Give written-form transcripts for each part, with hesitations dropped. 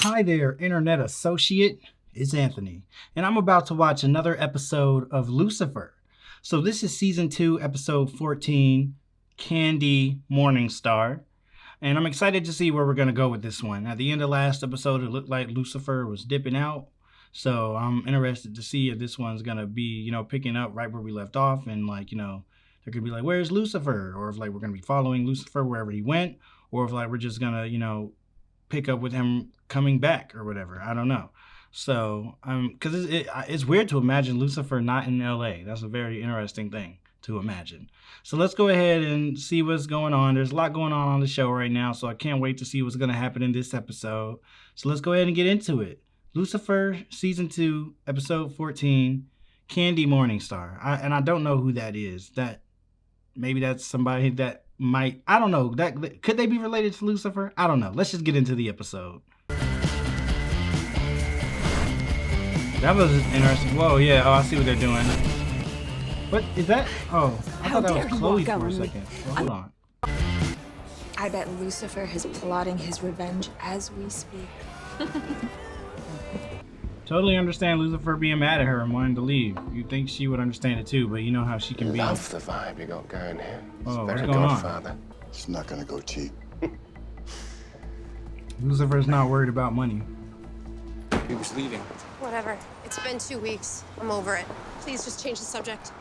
Hi there, internet associate. It's Anthony, and I'm about to watch another episode of Lucifer. So this is season 2, episode 14, Candy Morningstar. And I'm excited to see where we're going to go with this one. At the end of last episode, it looked like Lucifer was dipping out. So I'm interested to see if this one's going to be, picking up right where we left off. And there could be like, where's Lucifer? Or if we're going to be following Lucifer wherever he went. Or if we're just going to, pick up with him coming back or whatever. I don't know. So, because it's weird to imagine Lucifer not in LA. That's a very interesting thing to imagine. So let's go ahead and see what's going on. There's a lot going on the show right now, so I can't wait to see what's going to happen in this episode. So let's go ahead and get into it. Lucifer, season 2, episode 14, Candy Morningstar. I don't know who that is. Maybe that's somebody that might, I don't know, that could they be related to Lucifer? I don't know. Let's just get into the episode. That was interesting. Whoa, yeah. Oh, I see what they're doing. What is that? Oh, I thought that was Chloe for a second. Well, hold on. I bet Lucifer is plotting his revenge as we speak. Totally understand Lucifer being mad at her and wanting to leave. You'd think she would understand it too, but you know how she can be. Love the vibe you got going here. It's what's very going Godfather. on? It's not gonna go cheap. Lucifer's not worried about money. He was leaving. Whatever. It's been 2 weeks. I'm over it. Please just change the subject.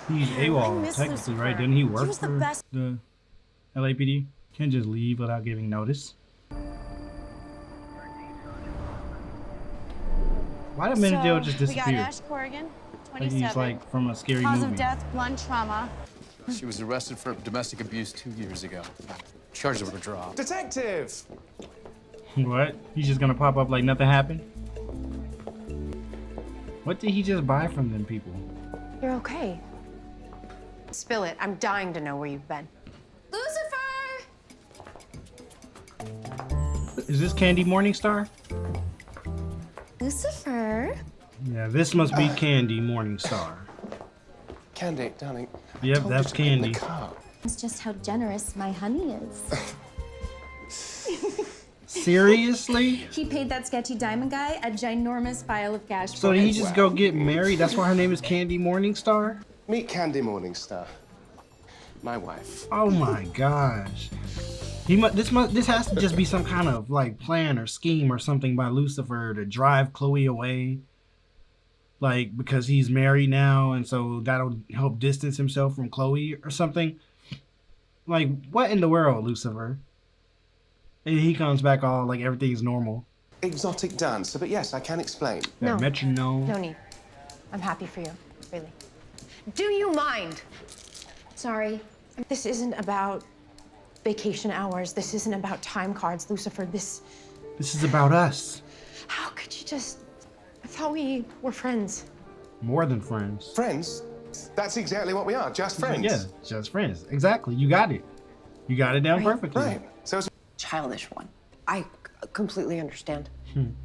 He's AWOL, technically, Lucifer. right? Didn't he work He was the for best. the LAPD? Can't just leave without giving notice. Why did Menadil just We got disappear? Ash Corrigan, Like 27. he's like from a scary Cause movie. of death, blunt trauma. She was arrested for domestic abuse 2 years ago. Charges were dropped. Detective! What? He's just gonna pop up like nothing happened? What did he just buy from them people? You're okay. Spill it. I'm dying to know where you've been. Lucifer! Is this Candy Morningstar? Lucifer? Yeah, this must be Candy Morningstar. Candy, darling. Yep, told you that's to get in the Candy. car. It's just how generous my honey is. Seriously? He paid that sketchy diamond guy a ginormous pile of cash So for did he it. just go get married? That's why her name is Candy Morningstar? Meet Candy Morningstar. My wife. Oh my gosh. This has to just be some kind of like plan or scheme or something by Lucifer to drive Chloe away. Like because he's married now and so that'll help distance himself from Chloe or something. Like what in the world, Lucifer? And he comes back all like everything's normal. Exotic dancer, but yes, I can explain. That No. metronome. No need. I'm happy for you. Really. Do you mind? Sorry. This isn't about vacation hours. This isn't about time cards, Lucifer. This is about us. How could you just... I thought we were friends. More than friends. Friends? That's exactly what we are, just friends. Yeah, just friends. Exactly. You got it. You got it down Right. perfectly. Right. So it's Childish one. I completely understand.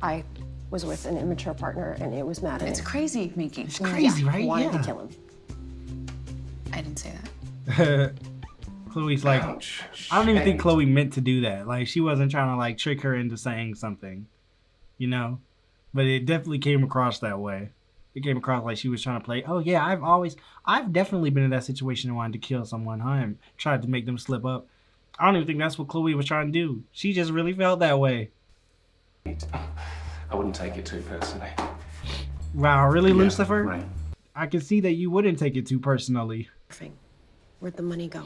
I was with an immature partner and it was maddening. It's crazy, Miki. It's crazy, right? I wanted Yeah. to kill him. I didn't say that. Chloe's like, ouch. I don't even think Shame. Chloe meant to do that. Like, she wasn't trying to like trick her into saying something, But it definitely came across that way. It came across like she was trying to play, oh yeah, I've definitely been in that situation and wanted to kill someone, and tried to make them slip up. I don't even think that's what Chloe was trying to do. She just really felt that way. I wouldn't take it too personally. Wow, really, Yeah, Lucifer? right. I can see that you wouldn't take it too personally. Where'd the money go?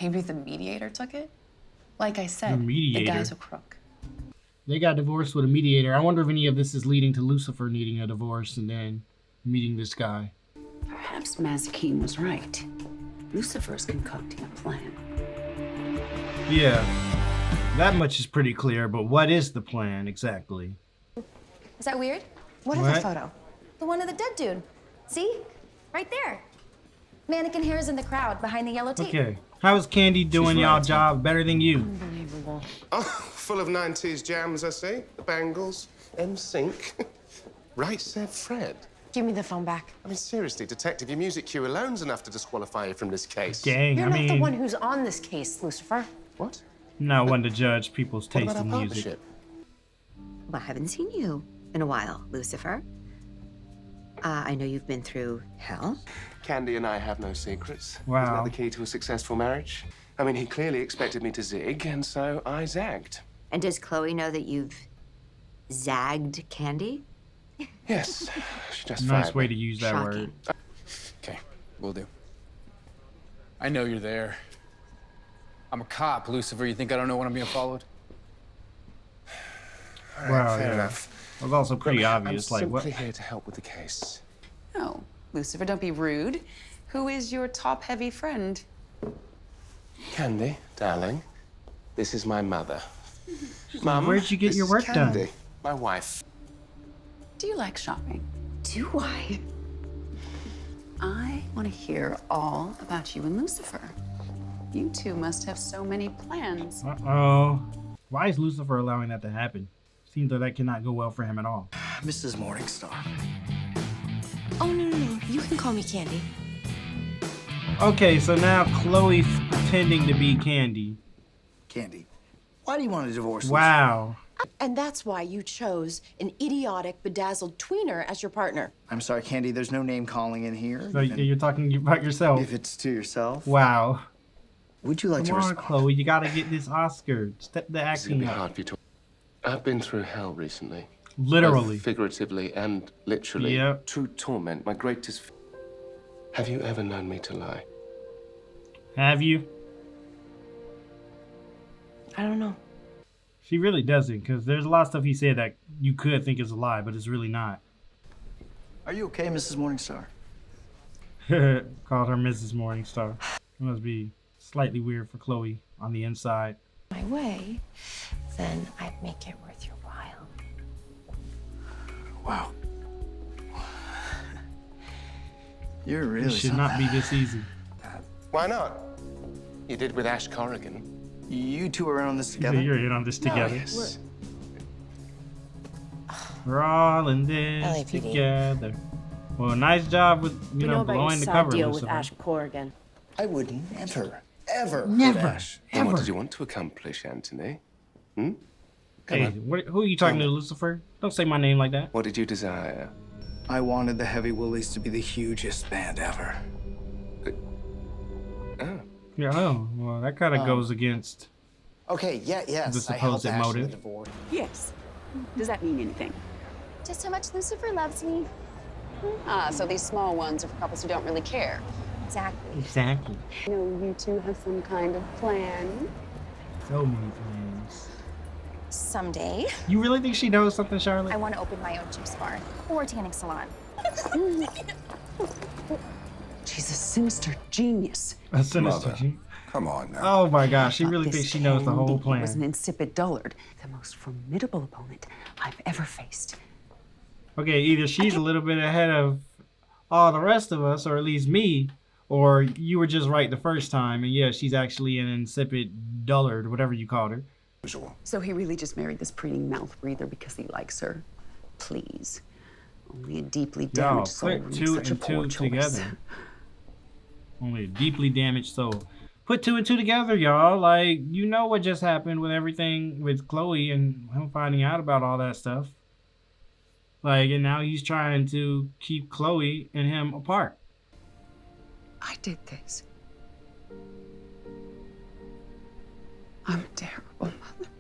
Maybe the mediator took it? Like I said, The mediator? guy's a crook. They got divorced with a mediator. I wonder if any of this is leading to Lucifer needing a divorce and then meeting this guy. Perhaps Mazikeen was right. Lucifer's concocting a plan. Yeah, that much is pretty clear, but what is the plan exactly? Is that weird? What What? other photo? The one of the dead dude. See? Right there. Mannequin hair's in the crowd behind the yellow tape. Okay, how is Candy doing y'all job better than you? Unbelievable. Oh, full of 90s jams, I see. The Bangles, NSYNC. Right said Fred. Give me the phone back. I mean, seriously, Detective, your music cue alone's enough to disqualify you from this case. Dang, You're I not mean, the one who's on this case, Lucifer. What? I'm not one to judge people's What taste about in our music. partnership? Well, I haven't seen you in a while, Lucifer. I know you've been through hell. Candy and I have no secrets. Wow. Isn't that the key to a successful marriage? I mean, he clearly expected me to zig, and so I zagged. And does Chloe know that you've zagged Candy? Yes, she just Nice fired way me. to use that Shocking. word. Okay, will do. I know you're there. I'm a cop, Lucifer. You think I don't know when I'm being followed? All right, Wow, fair yeah. enough. It was also pretty Look, obvious. I'm Like, simply what? here to help with the case. No, Lucifer, don't be rude. Who is your top-heavy friend? Candy, darling, this is my mother. Mum, Where'd you get this your is work Candy, done? my wife. Do you like shopping? Do I? I want to hear all about you and Lucifer. You two must have so many plans. Uh-oh. Why is Lucifer allowing that to happen? Seems like that cannot go well for him at all. Mrs. Morningstar. Oh, no. You can call me Candy. Okay, so now Chloe's pretending to be Candy. Candy, why do you want to divorce? Wow. And that's why you chose an idiotic, bedazzled tweener as your partner. I'm sorry, Candy, there's no name calling in here. So you're talking about yourself. If it's to yourself. Wow. Would you like Come to on, respond? Chloe. You gotta get this Oscar. Step the It's gonna acting be up. hard for you to. I've been through hell recently. Literally. Both figuratively and literally. Yep. True torment, my greatest. Have you ever known me to lie? Have you? I don't know. She really doesn't, because there's a lot of stuff he said that you could think is a lie, but it's really not. Are you okay, Mrs. Morningstar? Called her Mrs. Morningstar. It must be slightly weird for Chloe on the inside. My way, then I'd make it worth your while. Wow. You're really It should not be this easy. Why not? You did with Ash Corrigan. You two are in on this So together? you're in on this together. Yes. We're all in this LAPD. together. Well, nice job with, you know, blowing the cover. deal with Lucifer. Ash Corrigan. I would never, ever. Never. hurt Ash. And what Ever. did you want to accomplish, Anthony? Hey, who are you talking to, Lucifer? Don't say my name like that. What did you desire? I wanted the Heavy Woolies to be the hugest band ever. Oh. Yeah, oh, well, that kind of goes against. Okay, yes. The I helped supposed Ash in the motive. divorce. Yes. Does that mean anything? Just how much Lucifer loves me. Ah, so these small ones are for couples who don't really care. Exactly. Exactly. You know, you two have some kind of plan. So many plans. Someday, You really think she knows something, Charlotte? I want to open my own juice bar or tanning salon. She's a sinister genius. A sinister. Mother. Come on now. Oh my gosh, she But really this thinks she knows the whole Candy plan. was an insipid dullard, the most formidable opponent I've ever faced. Okay, either she's a little bit ahead of all the rest of us, or at least me, or you were just right the first time, and yeah, she's actually an insipid dullard, whatever you called her. So he really just married this preening mouth breather because he likes her. Please. Only a deeply Y'all, damaged soul put would make two such a and poor two choice. together. Only a deeply damaged soul. Put two and two together, y'all. Like, you know what just happened with everything with Chloe and him finding out about all that stuff. Like, and now he's trying to keep Chloe and him apart. I did this. I'm a terrible mother.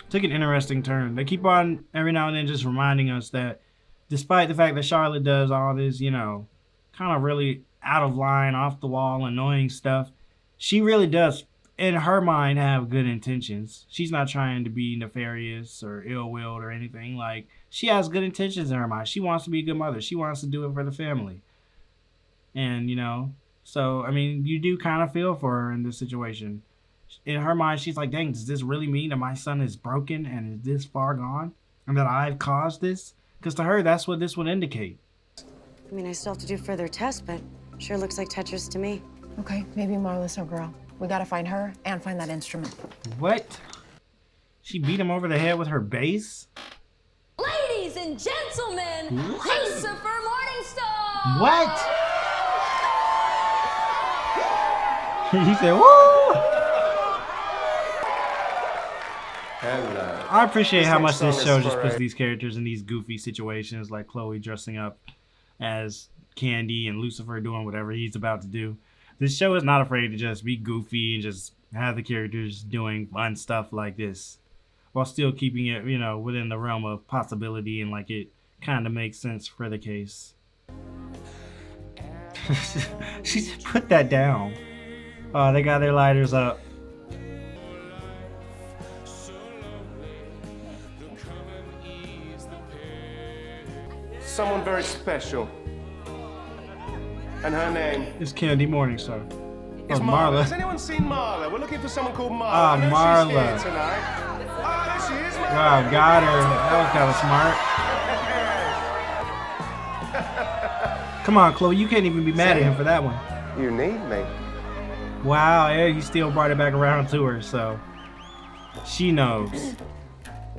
Took an interesting turn. They keep on every now and then just reminding us that despite the fact that Charlotte does all this, you know, kind of really out of line, off the wall, annoying stuff, she really does, in her mind, have good intentions. She's not trying to be nefarious or ill-willed or anything. Like, she has good intentions in her mind. She wants to be a good mother. She wants to do it for the family. And, you know, so, I mean, you do kind of feel for her in this situation. In her mind, she's like, dang, does this really mean that my son is broken and is this far gone? And that I've caused this? Because to her, that's what this would indicate. I mean, I still have to do further tests, but sure looks like Tetris to me. Okay, maybe Marla's our girl. We gotta find her and find that instrument. What? She beat him over the head with her bass? Ladies and gentlemen, Lucifer Morningstar! What? He said, woo! Hello. I appreciate how much next this song show is just for puts a- these characters in these goofy situations, like Chloe dressing up as Candy and Lucifer doing whatever he's about to do. This show is not afraid to just be goofy and just have the characters doing fun stuff like this, while still keeping it, you know, within the realm of possibility and like it kind of makes sense for the case. She just put that down. Oh, they got their lighters up. Someone very special. And her name It's Candy Morningstar. is Oh, Marla. Marla. Has anyone seen Marla? We're looking for someone called Marla. Ah, I know Marla. she's here tonight. Oh, there she is, Marla. Wow, got her. That was kind of smart. Come on, Chloe. You can't even be mad at him for that one. You need me. Wow, yeah, you still brought it back around to her, so she knows.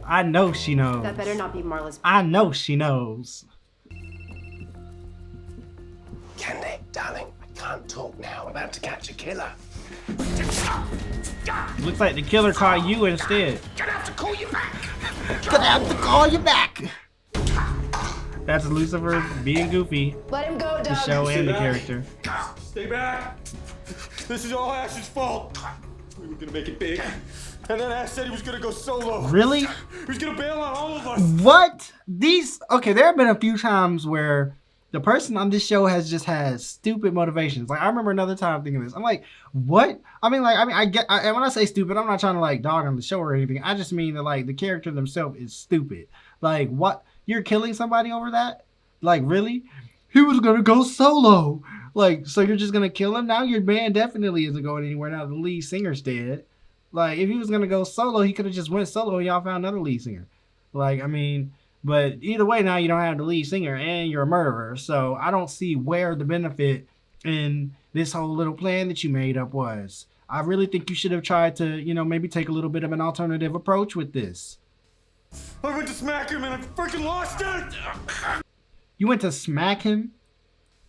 I know she knows. That better not be Marla's. I know she knows. Candy, darling, I can't talk now. I'm about to catch a killer. Looks like the killer caught you instead. Gonna have to call you back. Gonna have to call you back. That's Lucifer being goofy. Let him go, The Doug. show and the character. Stay back! This is all Ash's fault. We were gonna make it big, and then Ash said he was gonna go solo. Really? He was gonna bail on all of us. What? Okay, there have been a few times where the person on this show has just had stupid motivations. Like, I remember another time thinking this. I'm like, what? I mean, and when I say stupid, I'm not trying to like dog on the show or anything. I just mean that like the character themselves is stupid. Like, what? You're killing somebody over that? Like, really? He was gonna go solo. Like, so you're just gonna kill him? Now your band definitely isn't going anywhere now the lead singer's dead. Like, if he was gonna go solo, he could have just went solo and y'all found another lead singer. Like, I mean, but either way, now you don't have the lead singer and you're a murderer. So I don't see where the benefit in this whole little plan that you made up was. I really think you should have tried to, you know, maybe take a little bit of an alternative approach with this. I went to smack him and I freaking lost it. You went to smack him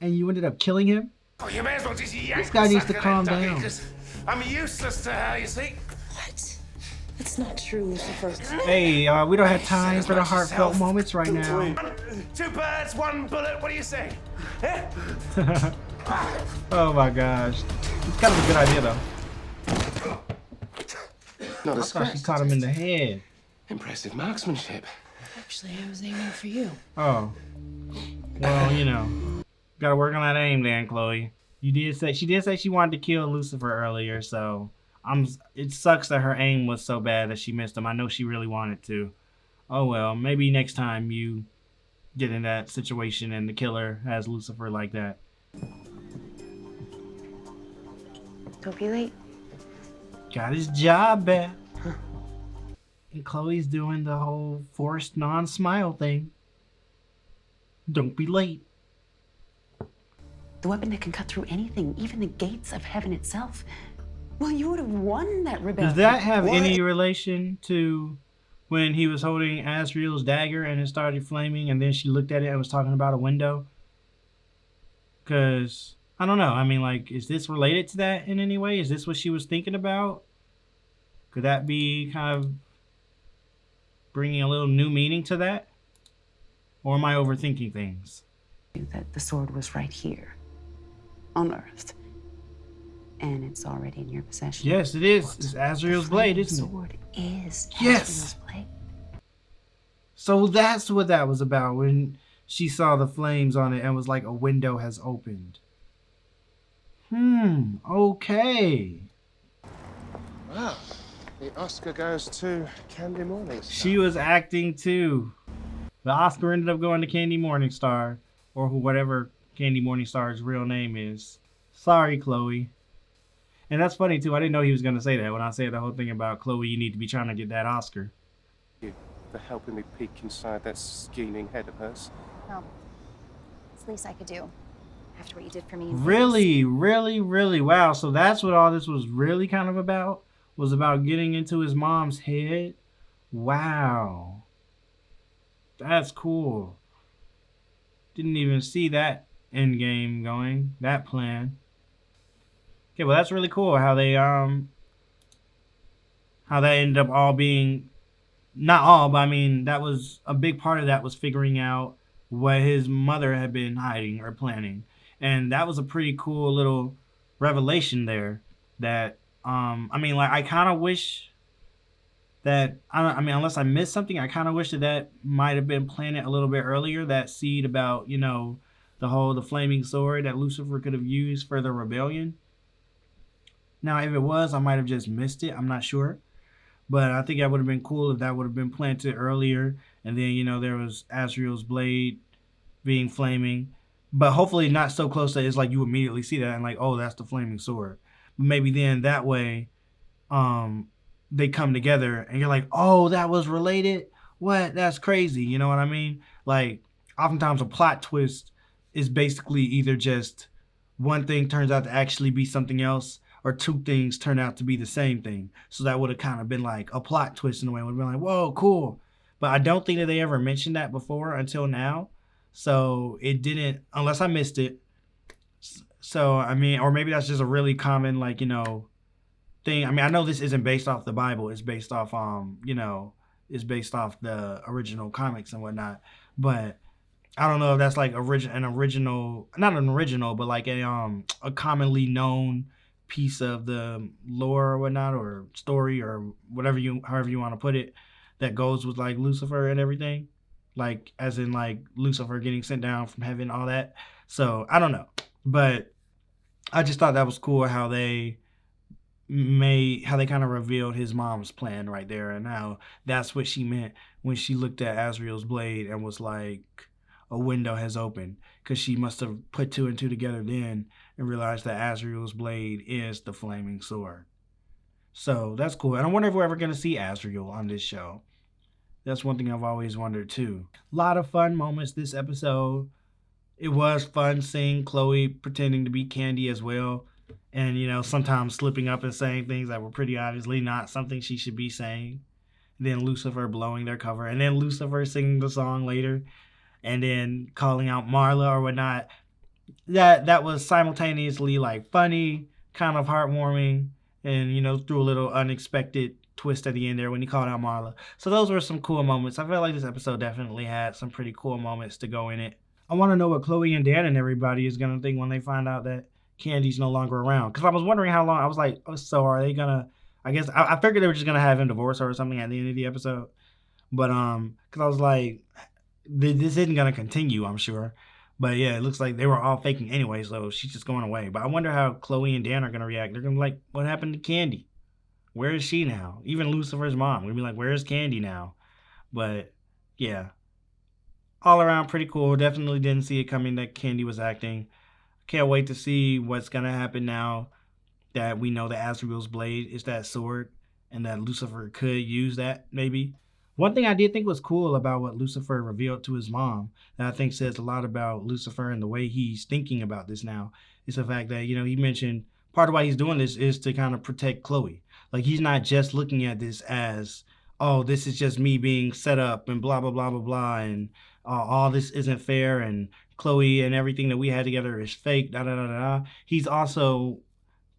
and you ended up killing him? Oh, you may as well just yank This guy the needs to sucker calm then, Ducky, down. 'cause I'm useless to her, you see. What? That's not true, Lucifer. Hey, we don't have time As for the much heartfelt yourself. moments right now. Two birds, one bullet. What do you say? Eh? Oh my gosh. It's kind of a good idea though. Not I a thought she scratch. caught him in the head. Impressive marksmanship. Actually, I was aiming for you. Oh. Well, you know. Gotta work on that aim then, Chloe. She did say she wanted to kill Lucifer earlier, so it sucks that her aim was so bad that she missed him. I know she really wanted to. Oh well, maybe next time you get in that situation and the killer has Lucifer like that. Don't be late. Got his job back. And Chloe's doing the whole forced non-smile thing. Don't be late. The weapon that can cut through anything, even the gates of heaven itself. Well, you would have won that rebellion. Does that have any relation to when he was holding Asriel's dagger and it started flaming and then she looked at it and was talking about a window? Because, I don't know. I mean, like, is this related to that in any way? Is this what she was thinking about? Could that be kind of bringing a little new meaning to that? Or am I overthinking things? That the sword was right here on Earth. And it's already in your possession. Yes, it is. It's Asriel's blade, The isn't it? sword is Yes. Asriel's blade. So that's what that was about when she saw the flames on it and was like, a window has opened. Okay. Wow. The Oscar goes to Candy Morningstar. She was acting too. The Oscar ended up going to Candy Morningstar, or whatever Candy Morningstar's real name is. Sorry, Chloe. And that's funny too. I didn't know he was going to say that when I said the whole thing about Chloe, you need to be trying to get that Oscar. You for helping me peek inside that scheming head of hers. Well, it's the least I could do after what you did for me. Really, really, really. Wow. So that's what all this was really kind of about? Was about getting into his mom's head? Wow. That's cool. Didn't even see that end game going, that plan. Okay, well that's really cool how they how that ended up all being not all, but I mean, that was a big part of that was figuring out what his mother had been hiding or planning. And that was a pretty cool little revelation there that, I mean, like, I kind of wish that, I mean, unless I missed something, I kind of wish that that might have been planted a little bit earlier, that seed about, the flaming sword that Lucifer could have used for the rebellion. Now, if it was, I might have just missed it. I'm not sure. But I think that would have been cool if that would have been planted earlier. And then, there was Azrael's blade being flaming. But hopefully not so close that it's like you immediately see that and like, oh, that's the flaming sword. But maybe then that way they come together and you're like, oh, that was related? What? That's crazy. You know what I mean? Like, oftentimes a plot twist is basically either just one thing turns out to actually be something else, or two things turn out to be the same thing. So that would have kind of been like a plot twist in a way. It would have been like, whoa, cool. But I don't think that they ever mentioned that before until now. So it didn't, unless I missed it. So, I mean, or maybe that's just a really common, like, thing. I mean, I know this isn't based off the Bible. It's based off, it's based off the original comics and whatnot. But I don't know if that's like not an original, but like a commonly known piece of the lore or whatnot, or story, or however you want to put it, that goes with like Lucifer and everything, like as in like Lucifer getting sent down from heaven, all that. So I don't know, but I just thought that was cool how they kind of revealed his mom's plan right there, and how that's what she meant when she looked at Azrael's blade and was like, a window has opened, because she must have put two and two together then and realized that Azrael's blade is the flaming sword. So that's cool. And I wonder if we're ever going to see Azrael on this show. That's one thing I've always wondered too. A lot of fun moments this episode. It was fun seeing Chloe pretending to be Candy as well. And, sometimes slipping up and saying things that were pretty obviously not something she should be saying. Then Lucifer blowing their cover. And then Lucifer singing the song later. And then calling out Marla or whatnot. That was simultaneously like funny, kind of heartwarming, and threw a little unexpected twist at the end there when he called out Marla. So those were some cool moments. I felt like this episode definitely had some pretty cool moments to go in it. I want to know what Chloe and Dan and everybody is gonna think when they find out that Candy's no longer around. Because I was wondering how long. I was like, oh, so are they gonna? I guess I figured they were just gonna have him divorce her or something at the end of the episode. But because I was like, this isn't going to continue, I'm sure. But yeah, it looks like they were all faking anyway, so she's just going away. But I wonder how Chloe and Dan are going to react. They're going to be like, what happened to Candy? Where is she now? Even Lucifer's mom. We're going to be like, where is Candy now? But yeah, all around pretty cool. Definitely didn't see it coming that Candy was acting. Can't wait to see what's going to happen now that we know that Azrael's blade is that sword and that Lucifer could use that maybe. One thing I did think was cool about what Lucifer revealed to his mom, that I think says a lot about Lucifer and the way he's thinking about this now, is the fact that, he mentioned part of why he's doing this is to kind of protect Chloe. Like, he's not just looking at this as, oh, this is just me being set up and blah, blah, blah, blah, blah, and all this isn't fair, and Chloe and everything that we had together is fake, da, da, da, da. He's also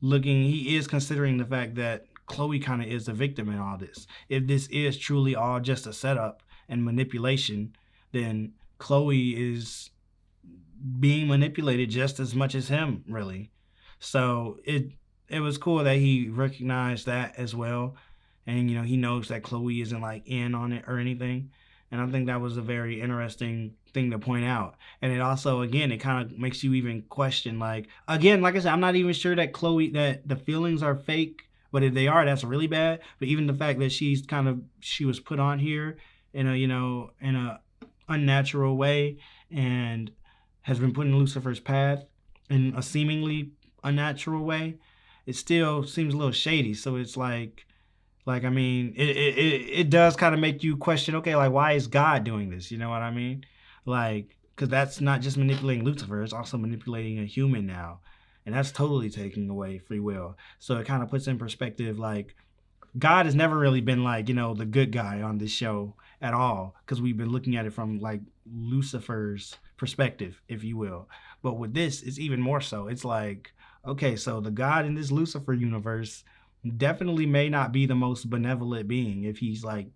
he is considering the fact that Chloe kind of is the victim in all this. If this is truly all just a setup and manipulation, then Chloe is being manipulated just as much as him, really. So it was cool that he recognized that as well. And, he knows that Chloe isn't like in on it or anything. And I think that was a very interesting thing to point out. And it also, again, it kind of makes you even question, like I said, I'm not even sure that that the feelings are fake. But if they are, that's really bad. But even the fact that she was put on here in a unnatural way and has been put in Lucifer's path in a seemingly unnatural way, it still seems a little shady. So it's like I mean, it does kind of make you question, okay, like, why is God doing this? You know what I mean? Like, because that's not just manipulating Lucifer, it's also manipulating a human now. And that's totally taking away free will. So it kind of puts in perspective, like, God has never really been like, the good guy on this show at all. Because we've been looking at it from like Lucifer's perspective, if you will. But with this, it's even more so. It's like, okay, so the God in this Lucifer universe definitely may not be the most benevolent being if he's like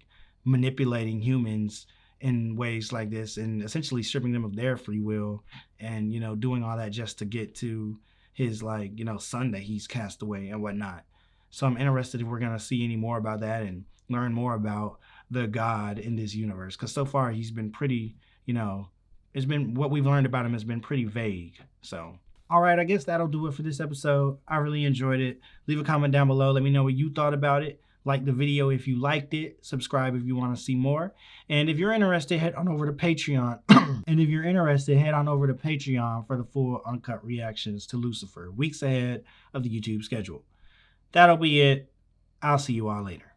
manipulating humans in ways like this and essentially stripping them of their free will and, you know, doing all that just to get to his, like, you know, son that he's cast away and whatnot. So I'm interested if we're going to see any more about that and learn more about the God in this universe. Because so far he's been pretty, you know, it's been, what we've learned about him has been pretty vague. So, all right, I guess that'll do it for this episode. I really enjoyed it. Leave a comment down below. Let me know what you thought about it. Like the video if you liked it. Subscribe if you want to see more. And if you're interested, head on over to Patreon. And if you're interested, head on over to Patreon for the full uncut reactions to Lucifer, weeks ahead of the YouTube schedule. That'll be it. I'll see you all later.